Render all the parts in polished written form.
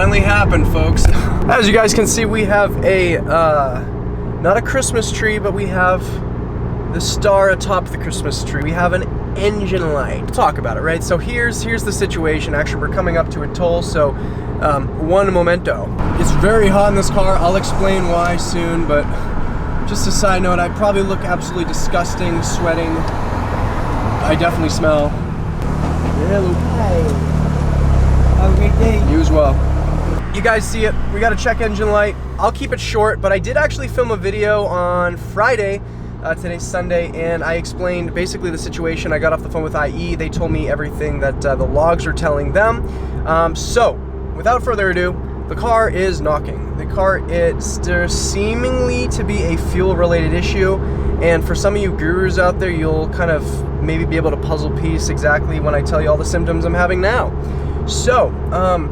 finally happened, folks. As you guys can see, we have a, not a Christmas tree, but we have the star atop the Christmas tree. We have an engine light. We'll talk about it, right? So here's the situation. Actually, we're coming up to a toll, so one momento. It's very hot in this car. I'll explain why soon, but just a side note, I probably look absolutely disgusting, sweating. I definitely smell. Hello. Hi. Have a great day. You as well. You guys see it. We got a check engine light. I'll keep it short, but I did actually film a video on Friday. Today's Sunday, and I explained basically the situation. I got off the phone with IE. They told me everything that the logs are telling them. So, without further ado, the car is knocking. The car, there's seemingly to be a fuel-related issue, and for some of you gurus out there, you'll kind of maybe be able to puzzle piece exactly when I tell you all the symptoms I'm having now. So,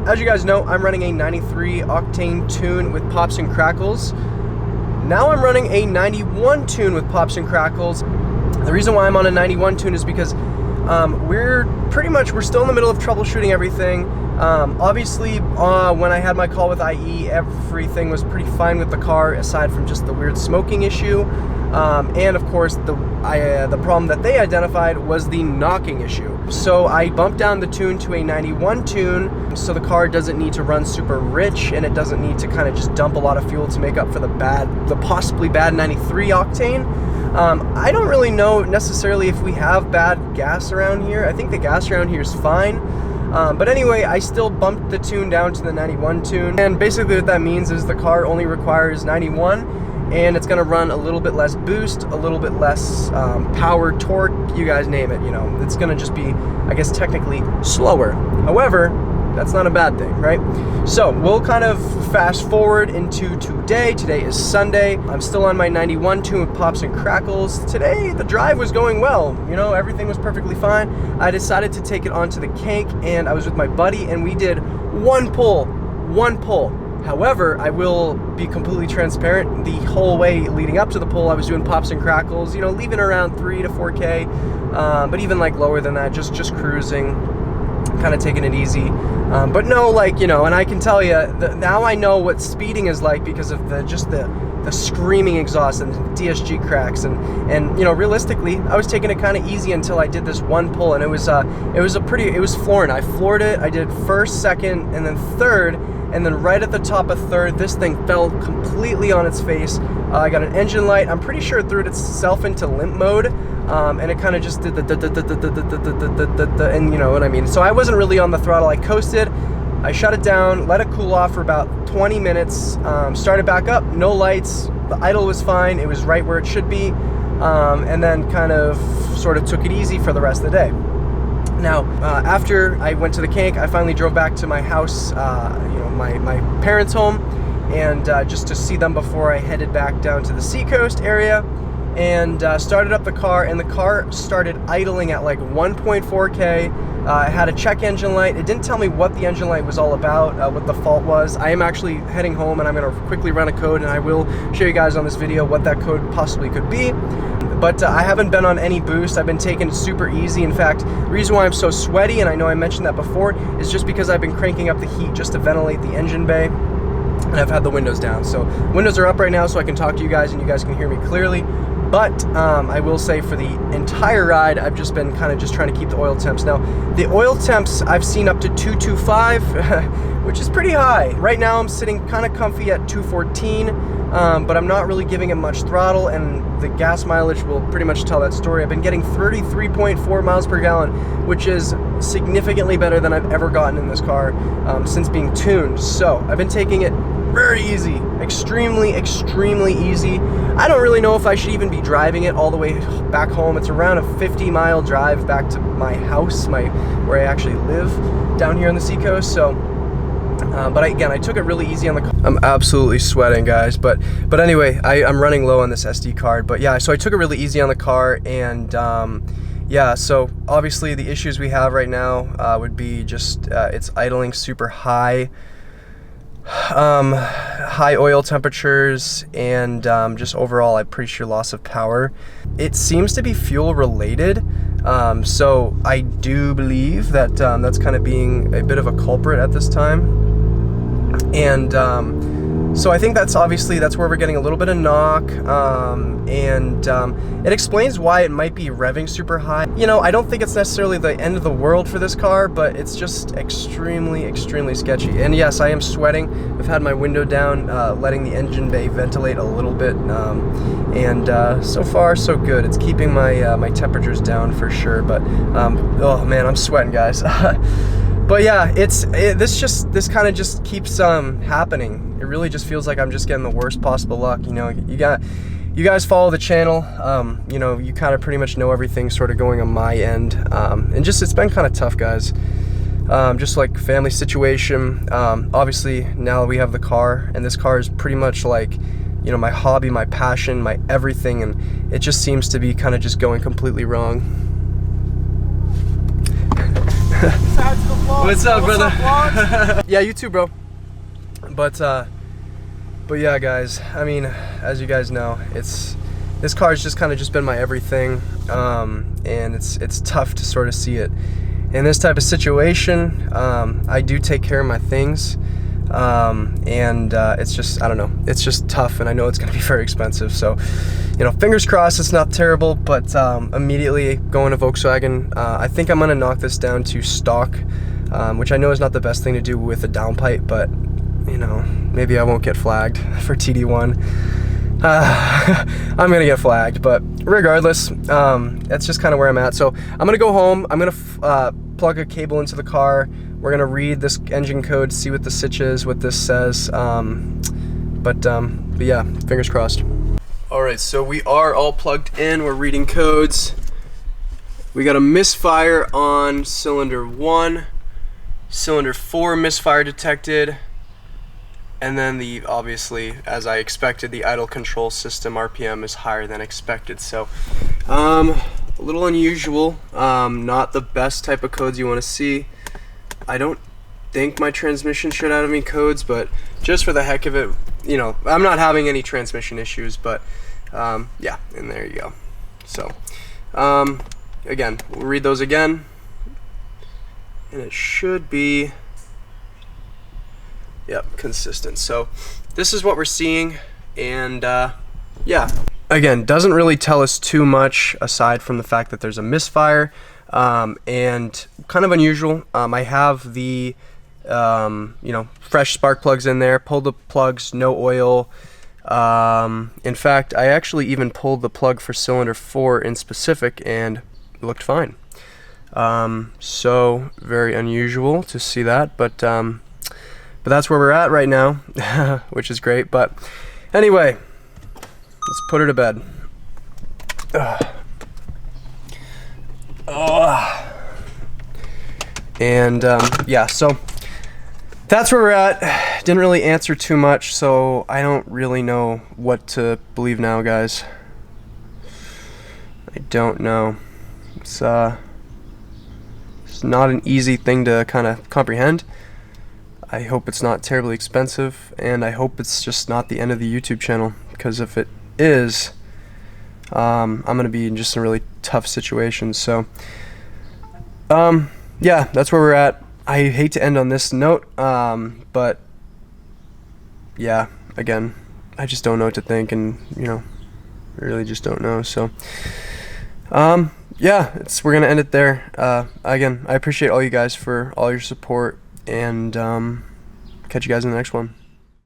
as you guys know, I'm running a 93 octane tune with pops and crackles. Now I'm running a 91 tune with pops and crackles. The reason why I'm on a 91 tune is because we're still in the middle of troubleshooting everything. Obviously, when I had my call with IE, everything was pretty fine with the car, aside from just the weird smoking issue. And of course, the problem that they identified was the knocking issue. So I bumped down the tune to a 91 tune, so the car doesn't need to run super rich, and it doesn't need to kind of just dump a lot of fuel to make up for the possibly bad 93 octane. I don't really know necessarily if we have bad gas around here. I think the gas around here is fine. But anyway, I still bumped the tune down to the 91 tune, and basically what that means is the car only requires 91, and it's going to run a little bit less boost, a little bit less power, torque, you guys name it, you know. It's going to just be, I guess, technically slower. However, that's not a bad thing, right? So we'll kind of fast forward into today. Today is Sunday. I'm still on my 91 tune with pops and crackles. Today, the drive was going well. You know, everything was perfectly fine. I decided to take it onto the kank, and I was with my buddy, and we did one pull. However, I will be completely transparent. The whole way leading up to the pull, I was doing pops and crackles, you know, leaving around 3 to 4K, but even like lower than that, just cruising, kind of taking it easy. But no, like, you know, and I can tell you, now I know what speeding is like because of the screaming exhaust and DSG cracks, and you know, realistically, I was taking it kind of easy until I did this one pull, and it was flooring. I floored it. I did first, second, and then third, and then right at the top of third, this thing fell completely on its face. I got an engine light. I'm pretty sure it threw itself into limp mode, and it kind of just did and you know what I mean. So I wasn't really on the throttle. I coasted. I shut it down, let it cool off for about 20 minutes, started back up, no lights, the idle was fine, it was right where it should be, and then kind of sort of took it easy for the rest of the day. Now, after I went to the kank, I finally drove back to my house, you know, my parents' home, and just to see them before I headed back down to the Seacoast area, and started up the car, and the car started idling at like 1.4K. It had a check engine light. It didn't tell me what the engine light was all about, what the fault was. I am actually heading home, and I'm going to quickly run a code, and I will show you guys on this video what that code possibly could be. But I haven't been on any boost. I've been taking it super easy. In fact, the reason why I'm so sweaty, and I know I mentioned that before, is just because I've been cranking up the heat just to ventilate the engine bay, and I've had the windows down. So windows are up right now so I can talk to you guys, and you guys can hear me clearly. But I will say for the entire ride, I've just been kind of just trying to keep the oil temps. Now, the oil temps I've seen up to 225, which is pretty high. Right now, I'm sitting kind of comfy at 214, but I'm not really giving it much throttle, and the gas mileage will pretty much tell that story. I've been getting 33.4 miles per gallon, which is significantly better than I've ever gotten in this car since being tuned. So I've been taking it very easy, extremely easy. I don't really know if I should even be driving it all the way back home. It's around a 50-mile drive back to my house, where I actually live down here on the Seacoast. So, but again, I took it really easy on the car. I'm absolutely sweating, guys. But anyway, I'm running low on this SD card. But yeah, so I took it really easy on the car, and yeah, so obviously the issues we have right now would be just it's idling super high. High oil temperatures, and just overall, I'm pretty sure loss of power. It seems to be fuel related, so I do believe that that's kind of being a bit of a culprit at this time. And so I think that's where we're getting a little bit of knock, and it explains why it might be revving super high. You know, I don't think it's necessarily the end of the world for this car, but it's just extremely, extremely sketchy. And yes, I am sweating. I've had my window down, letting the engine bay ventilate a little bit, and so far so good. It's keeping my my temperatures down for sure, but oh man, I'm sweating, guys. But yeah, this kind of just keeps happening. It really just feels like I'm just getting the worst possible luck. You know, you guys follow the channel. You know, you kind of pretty much know everything sort of going on my end, and just it's been kind of tough, guys. Just like family situation. Obviously now we have the car, and this car is pretty much like, you know, my hobby, my passion, my everything, and it just seems to be kind of just going completely wrong. What's up, brother? Yeah, you too, bro. But yeah, guys, I mean, as you guys know, this car's just kind of just been my everything, and it's tough to sort of see it in this type of situation. I do take care of my things, and it's just, I don't know, it's just tough, and I know it's gonna be very expensive. So, you know, fingers crossed it's not terrible, but immediately going to Volkswagen. I think I'm gonna knock this down to stock, which I know is not the best thing to do with a downpipe, but you know, maybe I won't get flagged for TD1. I'm gonna get flagged, but regardless, that's just kind of where I'm at. So I'm gonna go home. I'm gonna plug a cable into the car. We're gonna read this engine code, see what the sitch is, what this says. But yeah, fingers crossed. All right, so we are all plugged in. We're reading codes. We got a misfire on cylinder 1, cylinder 4 misfire detected. And then obviously, as I expected, the idle control system RPM is higher than expected. So, a little unusual. Not the best type of codes you want to see. I don't think my transmission should have any codes, but just for the heck of it, you know, I'm not having any transmission issues. But yeah, and there you go. So, again, we'll read those again, and it should be. Yep, consistent. So this is what we're seeing, and yeah. Again, doesn't really tell us too much aside from the fact that there's a misfire, and kind of unusual. I have the you know, fresh spark plugs in there, pulled the plugs, no oil. In fact, I actually even pulled the plug for cylinder 4 in specific, and it looked fine. So very unusual to see that, but that's where we're at right now, which is great. But anyway, let's put her to bed. And yeah, so that's where we're at. Didn't really answer too much, so I don't really know what to believe now, guys. I don't know. It's not an easy thing to kind of comprehend. I hope it's not terribly expensive, and I hope it's just not the end of the YouTube channel, because if it is, I'm going to be in just a really tough situation. So, yeah, that's where we're at. I hate to end on this note, but yeah, again, I just don't know what to think, and you know, I really just don't know. So, yeah, we're gonna end it there. Again, I appreciate all you guys for all your support, and catch you guys in the next one.